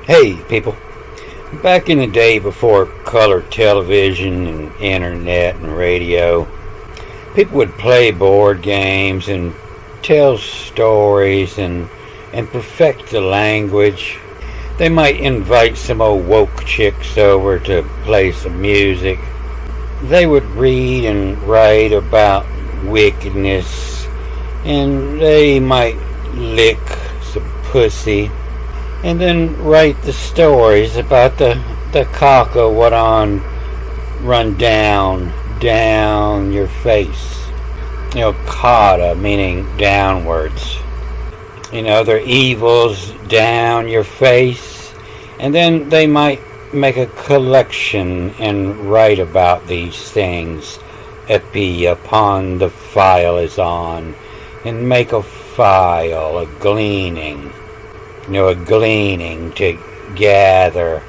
Hey, people. Back in the day before color television and internet and radio, people would play board games and tell stories and perfect the language. They might invite some old woke chicks over to play some music. They would read and write about wickedness, and they might lick some pussy, and then write the stories about the caca what on run down your face. Kata meaning downwards. Their evils down your face. And then they might make a collection and write about these things. Epi upon the file is on. And make a file, a gleaning. A gleaning to gather.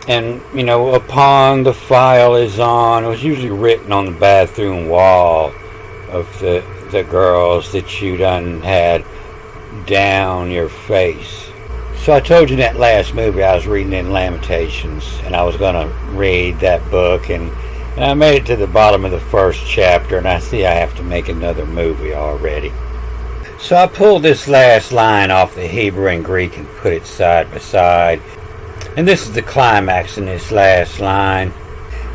And, upon the file is on. It was usually written on the bathroom wall of the girls that you done had down your face. So I told you in that last movie I was reading in Lamentations, and I was going to read that book, and I made it to the bottom of the first chapter, and I see I have to make another movie already. So I pulled this last line off the Hebrew and Greek and put it side by side. And this is the climax in this last line.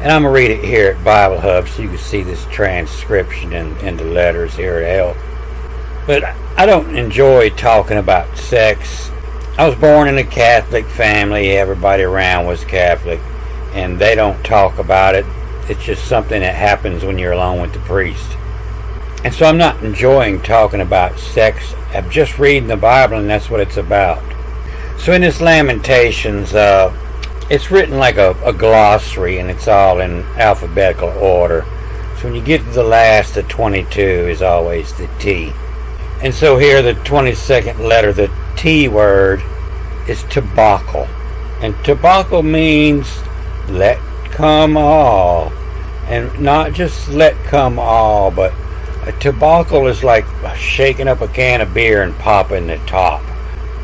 And I'm going to read it here at Bible Hub so you can see this transcription in the letters here at help. But I don't enjoy talking about sex. I was born in a Catholic family. Everybody around was Catholic. And they don't talk about it. It's just something that happens when you're alone with the priest. And so I'm not enjoying talking about sex. I'm just reading the Bible, and that's what it's about. So in this Lamentations, it's written like a glossary, and it's all in alphabetical order. So when you get to the last, the 22 is always the T. And so here, the 22nd letter, the T word, is tobacco. And tobacco means let come all. And not just let come all, but a tobacco is like shaking up a can of beer and popping the top.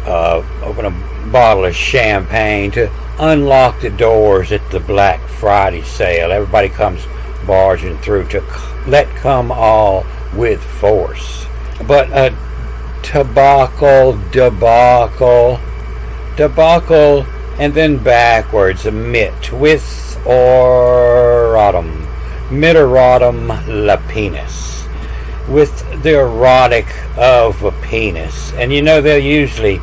Open a bottle of champagne to unlock the doors at the Black Friday sale. Everybody comes barging through to let come all with force. But a tobacco, debacle, and then backwards, a mit, with or autumn, miteratum la penis. With the erotic of a penis. And they'll usually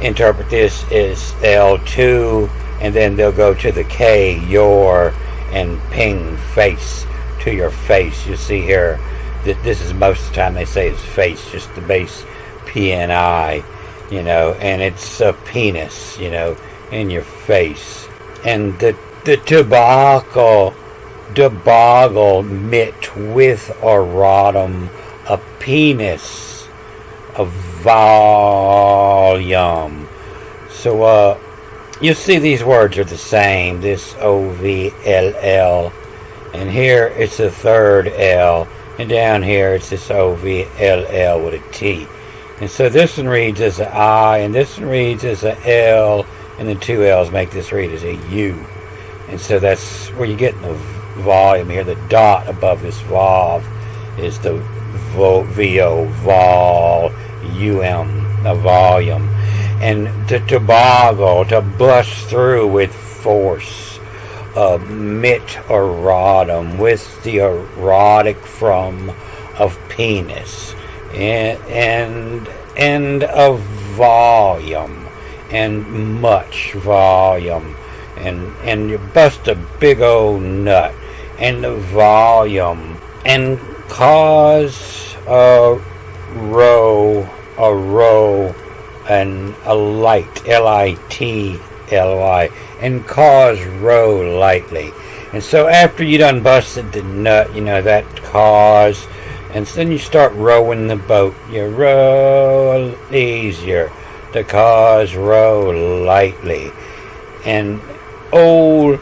interpret this as L2, and then they'll go to the K, your, and ping, face, to your face. You see here that this is most of the time they say it's face, just the base PNI, and it's a penis, in your face. And the tobacco, deboggle, mit, with erratum, a penis, a volume. So you see these words are the same, this O-V-L-L, and here it's a third L, and down here it's this O-V-L-L with a T. And so this one reads as an I, and this one reads as an L, and the two L's make this read as a U. And so that's where you get the volume here. The dot above this vav is the VO, vol, UM, a volume. And the toboggo, to bust through with force, mit erotum, with the erotic from of penis, and of volume, and much volume. And you bust a big old nut, and the volume, and cause a row, and a light, L-I-T-L-Y, and cause row lightly. And so after you done busted the nut, that cause, and then you start rowing the boat. You row easier, the cause row lightly. And old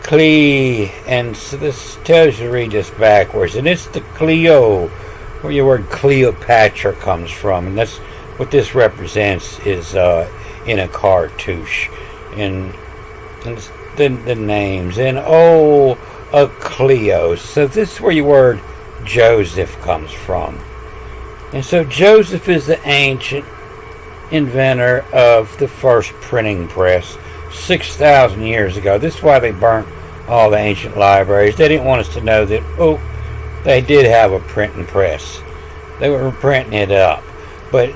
Clee, and so this tells you to read this backwards, and it's the Cleo, where your word Cleopatra comes from, and that's what this represents is in a cartouche. And the names. And oh, a Cleo. So this is where your word Joseph comes from. And so Joseph is the ancient inventor of the first printing press 6,000 years ago. This is why they burnt all the ancient libraries. They didn't want us to know that, oh, they did have a printing press. They were printing it up. But,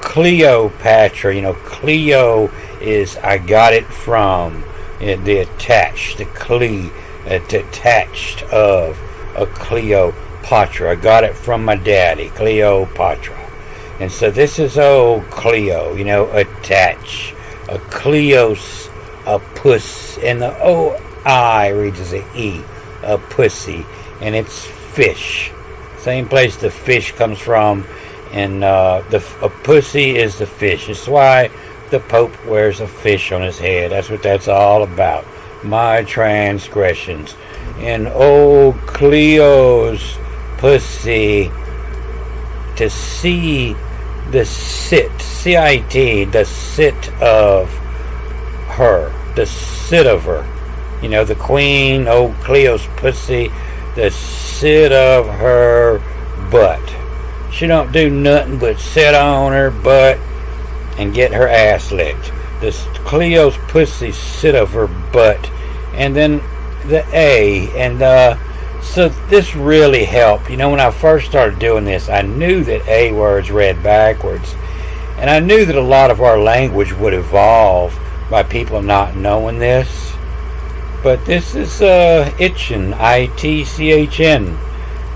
Cleopatra, Cleo is, I got it from, the attached, the attached of a Cleopatra. I got it from my daddy, Cleopatra. And so this is Cleo, attach. A Cleos, a puss, and the O-I reads as a E, a pussy, and it's fish. Same place the fish comes from, and a pussy is the fish. It's why the Pope wears a fish on his head. That's what that's all about. My transgressions. And Cleo's pussy, to see the C-I-T, the sit of her, the sit of her. The queen, Cleo's pussy, the sit of her butt. She don't do nothing but sit on her butt and get her ass licked. This Cleo's pussy sit of her butt. And then the A, and so this really helped. When I first started doing this, I knew that A words read backwards. And I knew that a lot of our language would evolve by people not knowing this. But this is itchin, I-T-C-H-N.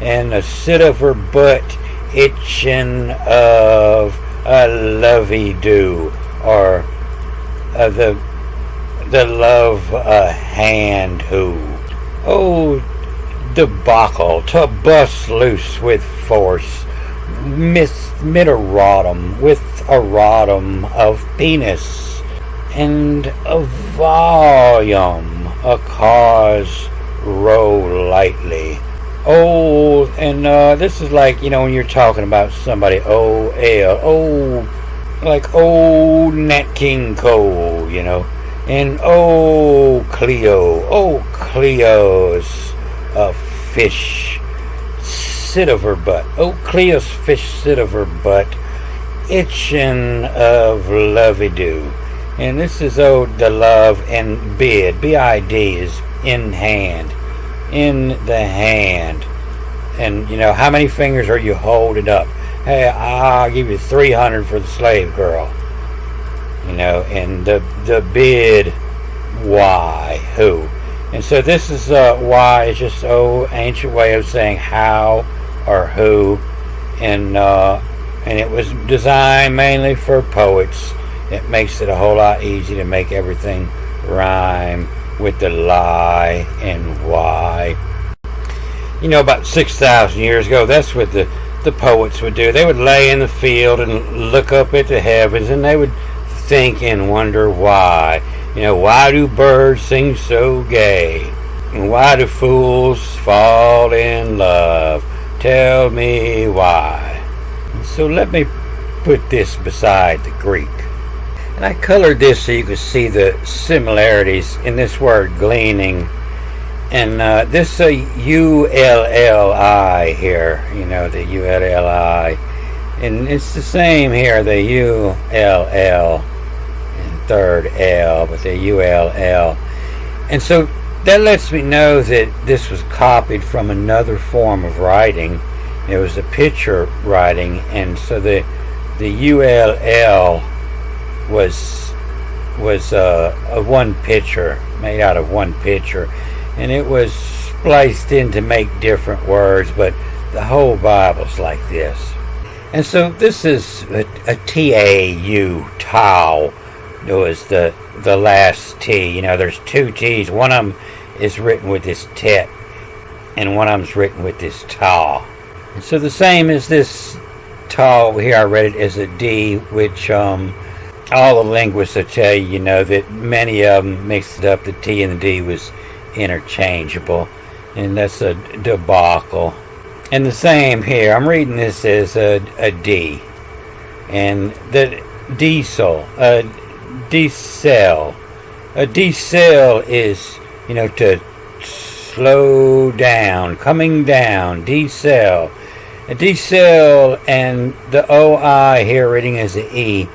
And a sit of her butt, itchin of a lovey-do. Or the love hand who. Debacle, to bust loose with force, mid-erotum, with erotum of penis, and a volume, a cause, row lightly. And this is like, when you're talking about somebody, like old Nat King Cole, and Cleo's a fish sit of her butt. Cleo's fish sit of her butt, itchin of lovey-do. And this is the love and bid. B-I-D is in hand, in the hand. And how many fingers are you holding up? Hey, I'll give you 300 for the slave girl. And the bid, why, who. And so this is why. It's just ancient way of saying how or who, and it was designed mainly for poets. It makes it a whole lot easier to make everything rhyme with the lie and why. About 6,000 years ago, that's what the poets would do. They would lay in the field and look up at the heavens, and they would think and wonder why. Why do birds sing so gay? And why do fools fall in love? Tell me why. So let me put this beside the Greek. And I colored this so you could see the similarities in this word gleaning. And this U-L-L-I here, the U-L-L-I. And it's the same here, the U-L-L. Third L, but the ULL. And so that lets me know that this was copied from another form of writing. It was a picture writing, and so the ULL was a one picture, made out of one picture, and it was spliced in to make different words, but the whole Bible's like this. And so this is a T-A-U, tau. It was the last T. There's two T's. One of them is written with this tet, and one of them's written with this ta. And so the same as this ta over here, I read it as a D, which all the linguists will tell you, that many of them mixed it up. The T and the D was interchangeable, and that's a debacle. And the same here. I'm reading this as a D, and the diesel. decel. A decel is, to slow down, coming down, decel. A decel, and the OI here reading as an E,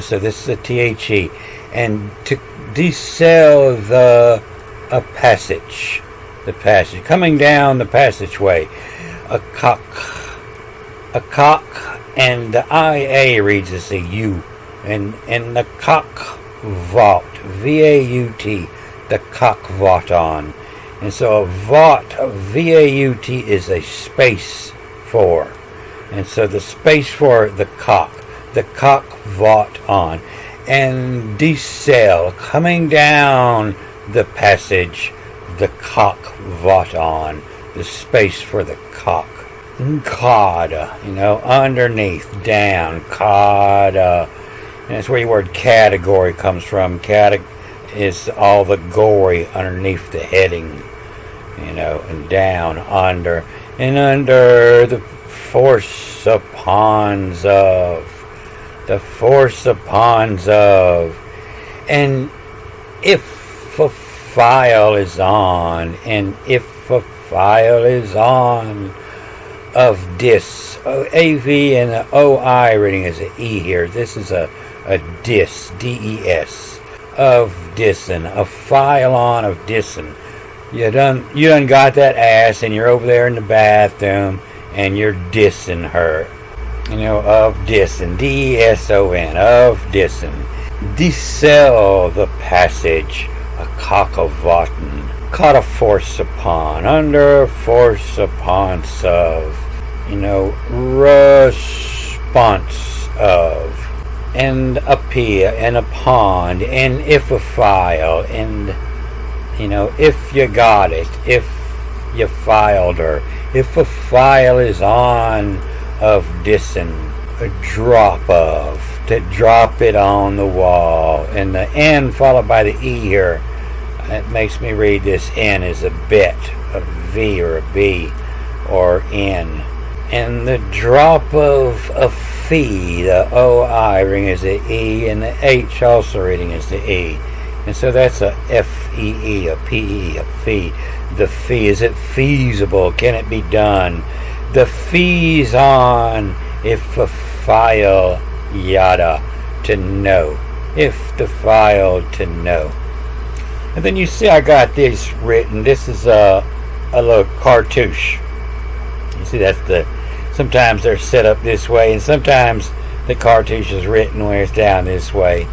so this is a THE. And to decel a passage, coming down the passageway. A cock, and the IA reads as a U, and the cock vault, VAUT, the cock vault on. And so a vault, VAUT, is a space for. And so the space for the cock vault on. And decel, coming down the passage, the cock vault on. The space for the cock. Coda, underneath, down, coda. And that's where your word category comes from. Is all the gory underneath the heading, and down, under, and under the force upon of. The force upon of. And if a file is on, and if a file is on of dis, AV and the OI reading is an E here. This is a dis, DES, of dissing, a file on of dissing. You done got that ass, and you're over there in the bathroom, and you're dissing her. Of dissing, DESON, of dissing. Decel the passage, a cockavotin. Caught a force upon, under force upon of, response of, and a pia, and a pond, and if a file, and, if you got it, if you filed her, if a file is on of dissing, a drop of, to drop it on the wall, and the N followed by the E here. It makes me read this N as a bit, a V or a B or N. And the drop of a fee, the OI reading as the E, and the H also reading as the E. And so that's a FEE, a PE, a fee. The fee, is it feasible? Can it be done? The fees on, if a file, yada, to know. If the file, to know. And then you see I got this written. This is a little cartouche. You see sometimes they're set up this way, and sometimes the cartouche is written where it's down this way.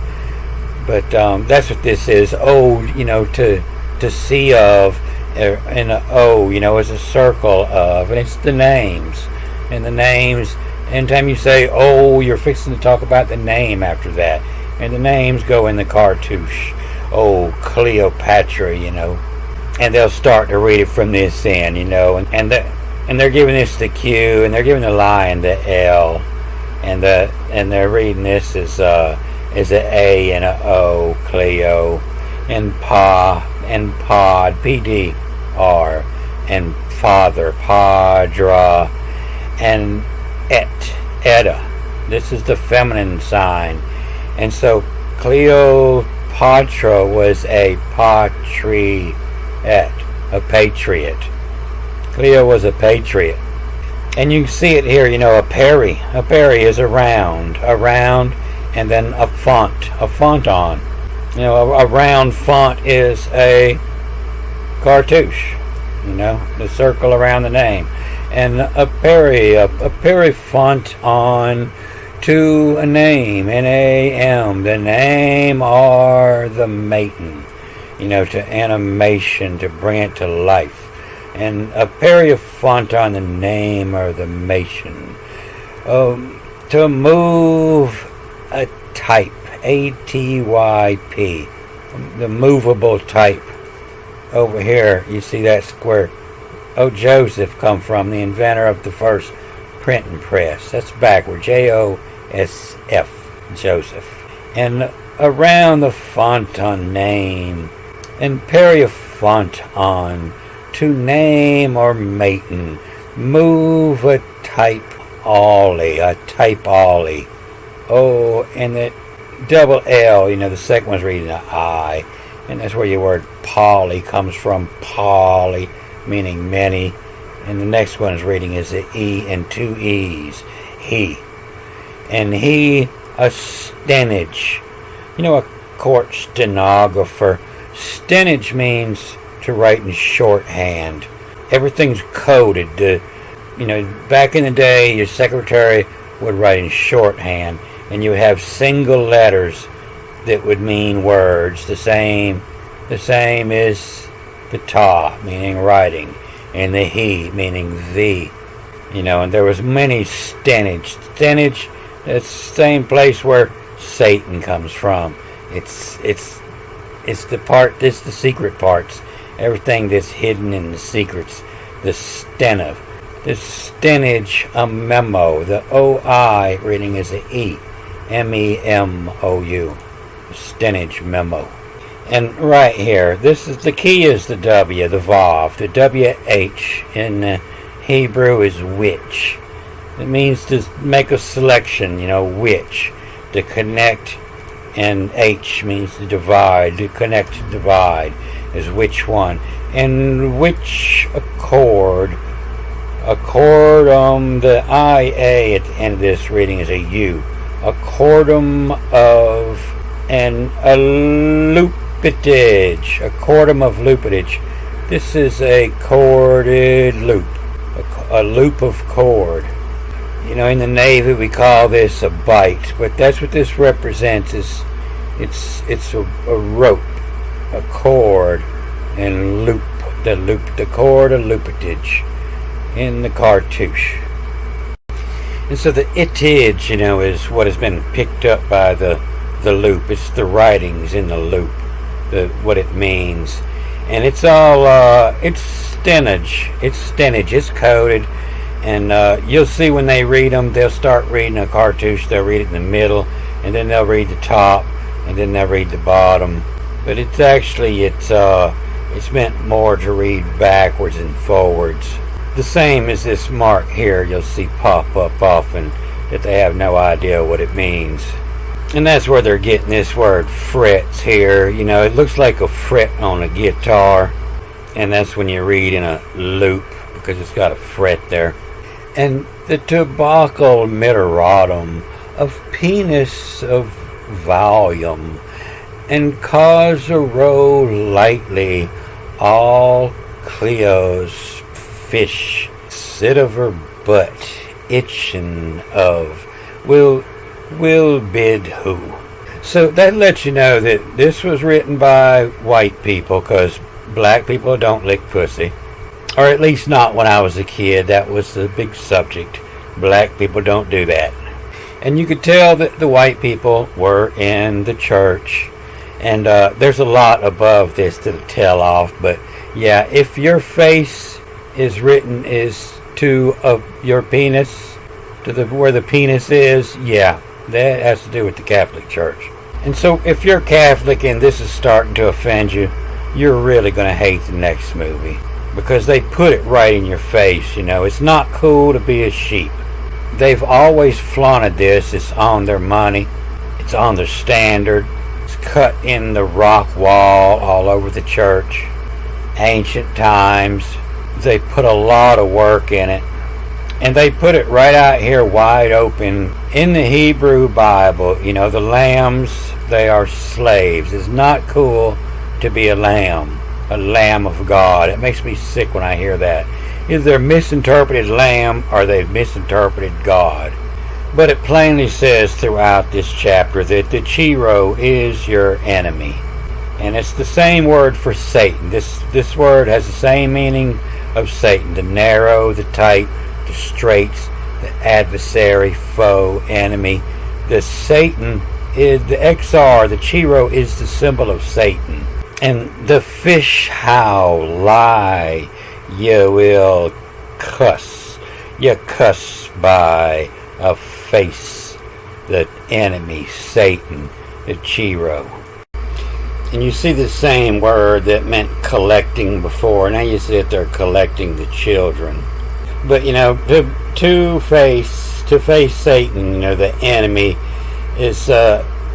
But that's what this is. O, to see of, and a O, is a circle of, and it's the names. And the names, anytime you say O, you're fixing to talk about the name after that. And the names go in the cartouche. Oh, Cleopatra, and they'll start to read it from this end, and they're giving this the Q, and they're giving the lion the L, and they're reading this as a A and a O, Cleo, and Pa, and Pod, PD, R, and Father, Padra, and Etta. This is the feminine sign, and so Cleopatra was a patriot, a patriot. Cleo was a patriot. And you can see it here, a peri. A peri is a round, and then a font on. A round font is a cartouche, the circle around the name. And a peri font on to a name, NAM, the name or the mating, to animation, to bring it to life. And a perifont on the name or the mation. To move a type, ATYP, the movable type. Over here, you see that square. Joseph come from, the inventor of the first printing press. That's backward, JOSF, Joseph. And around the font on name, and perifont on, to name or mating, move a type ollie, a type ollie. Oh, and double L. The second one's reading an I. And that's where your word poly comes from. Poly, meaning many. And the next one is reading is an E and two E's. He. And he, a stenage. A court stenographer. Stenage means to write in shorthand. Everything's coded. Back in the day, your secretary would write in shorthand, and you have single letters that would mean words. The same as the ta, meaning writing, and the he, meaning the. And there was many stenage. Stenage, that's the same place where Satan comes from. It's the secret parts. Everything that's hidden in the secrets. The stenov. The stenage, a memo. The O-I reading is an E. M-E-M-O-U. Stenage memo. And right here, the key is the W, the Vav. The W-H in Hebrew is which. It means to make a selection, which. To connect, and H means to divide. To connect, to divide is which one. And which accord, the I-A at the end of this reading is a U. Accordum of an lupitage. Accordum of lupitage. This is a corded loop. A loop of cord. In the Navy we call this a bight, but that's what this represents. It's a rope, a cord, and loop. The cord, a lupitage in the cartouche. And so the itage, is what has been picked up by the loop. It's the writings in the loop, what it means. And it's all, it's stenage. It's coded. And you'll see when they read them, they'll start reading a cartouche. They'll read it in the middle, and then they'll read the top, and then they'll read the bottom. But it's meant more to read backwards and forwards. The same as this mark here you'll see pop up often, that they have no idea what it means. And that's where they're getting this word frets here. It looks like a fret on a guitar, and that's when you read in a loop, because it's got a fret there. And the tobacco miteratum of penis of volume, and cause a row lightly all Cleo's fish sit of her butt itching of will bid who. So that lets you know that this was written by white people, because black people don't lick pussy. Or at least not when I was a kid. That was the big subject. Black people don't do that. And you could tell that the white people were in the church. And there's a lot above this to tell off. But yeah, if your face is written is to your penis, to where the penis is, yeah, that has to do with the Catholic Church. And so if you're Catholic and this is starting to offend you, you're really going to hate the next movie. Because they put it right in your face, It's not cool to be a sheep. They've always flaunted this. It's on their money. It's on their standard. It's cut in the rock wall all over the church. Ancient times. They put a lot of work in it. And they put it right out here wide open. In the Hebrew Bible, the lambs, they are slaves. It's not cool to be a lamb of God. It makes me sick when I hear that. Either they're misinterpreted lamb or they've misinterpreted God. But it plainly says throughout this chapter that the Chiro is your enemy. And it's the same word for Satan. This word has the same meaning of Satan. The narrow, the tight, the straights, the adversary, foe, enemy. The Satan is the XR, the Chiro is the symbol of Satan. And the fish howl, lie, you will cuss. You cuss by a face, the enemy, Satan, the Chiro. And you see the same word that meant collecting before. Now you see that they're collecting the children. But, to face Satan, the enemy, is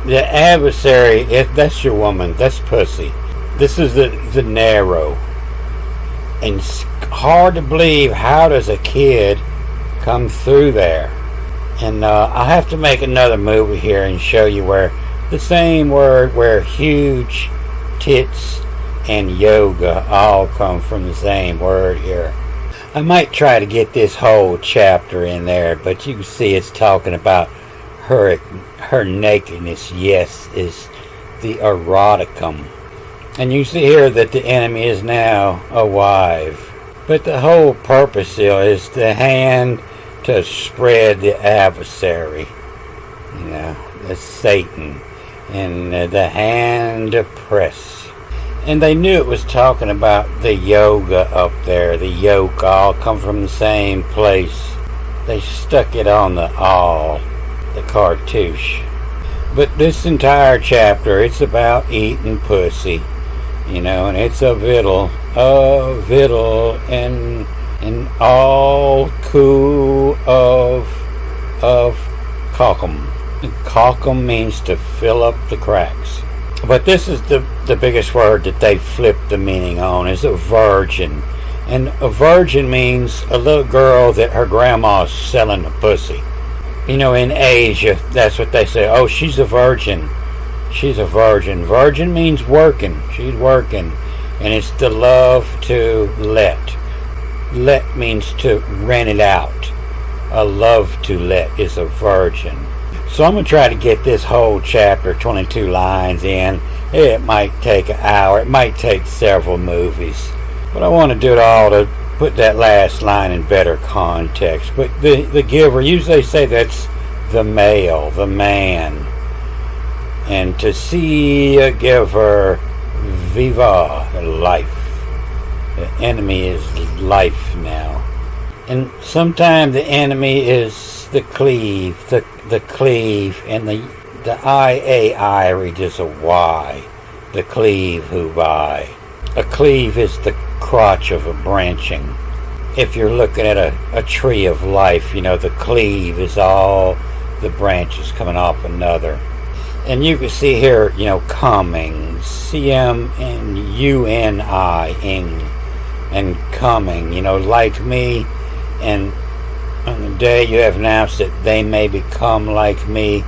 The adversary, if that's your woman, that's pussy. This is the narrow. And it's hard to believe, how does a kid come through there? And I'll have to make another movie here and show you where the same word, where huge tits and yoga all come from the same word here. I might try to get this whole chapter in there, but you can see it's talking about her nakedness. Yes, is the eroticum. And you see here that the enemy is now a wife. But the whole purpose here is the hand to spread the adversary. That's Satan. And the hand to press. And they knew it was talking about the yoga up there. The yoke all come from the same place. They stuck it on the cartouche. But this entire chapter, it's about eating pussy. And it's a victual, and all coup of cockum. Cockum means to fill up the cracks. But this is the biggest word that they flipped the meaning on, is a virgin. And a virgin means a little girl that her grandma's selling a pussy. In Asia, that's what they say. Oh, she's a virgin. She's a virgin. Virgin means working. She's working. And it's the love to let. Let means to rent it out. A love to let is a virgin. So I'm going to try to get this whole chapter, 22 lines in. It might take an hour. It might take several movies. But I want to do it all to put that last line in better context. But the giver, usually they say that's the male, the man. And to see a giver, viva, life. The enemy is life now. And sometimes the enemy is the cleave, the cleave, and the I read as a Y. The cleave who by. A cleave is the crotch of a branching. If you're looking at a tree of life, the cleave is all the branches coming off another. And you can see here, coming, C-M-N-U-N-I-ing, and coming, like me, and on the day you have announced that they may become like me,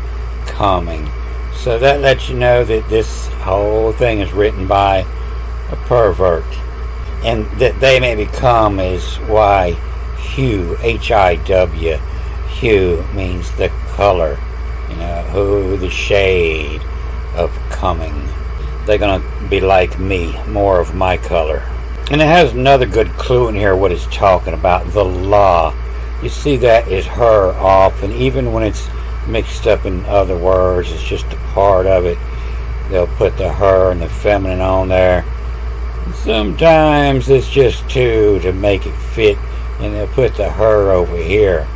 coming. So that lets you know that this whole thing is written by a pervert. And that they may become is why hue, H-I-W, hue means the color. The shade of coming. They're going to be like me, more of my color. And it has another good clue in here what it's talking about, the law. You see that is her off, and even when it's mixed up in other words, it's just a part of it. They'll put the her and the feminine on there. Sometimes it's just two to make it fit, and they'll put the her over here.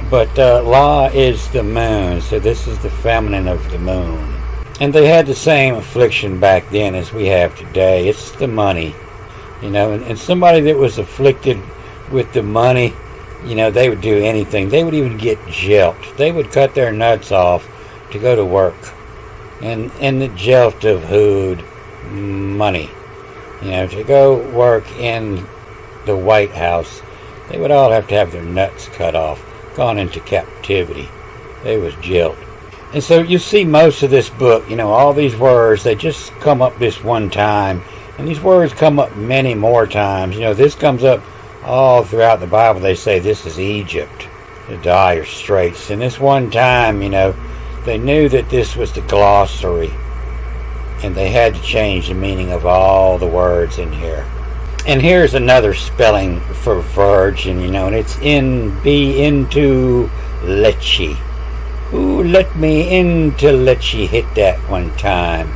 But La is the moon, so this is the feminine of the moon. And they had the same affliction back then as we have today. It's the money. And somebody that was afflicted with the money, they would do anything. They would even get jelt. They would cut their nuts off to go to work. And the jelt of hood, money. To go work in the White House, they would all have to have their nuts cut off. Gone into captivity. They was jailed. And so you see most of this book, all these words, they just come up this one time. And these words come up many more times. This comes up all throughout the Bible. They say this is Egypt, the dire straits. And this one time, they knew that this was the glossary. And they had to change the meaning of all the words in here. And here's another spelling for virgin, and it's into leche. Ooh, let me into leche, hit that one time.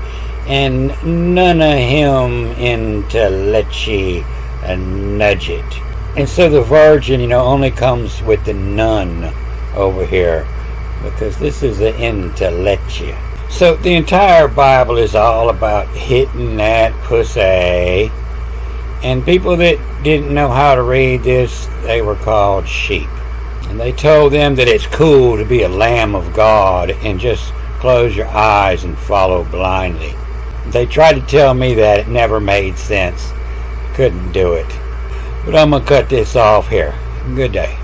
And none of him into leche, nudge it. And so the virgin, only comes with the none over here, because this is the into leche. So the entire Bible is all about hitting that pussy. And people that didn't know how to read this, they were called sheep. And they told them that it's cool to be a lamb of God and just close your eyes and follow blindly. They tried to tell me that it never made sense. Couldn't do it. But I'm going to cut this off here. Good day.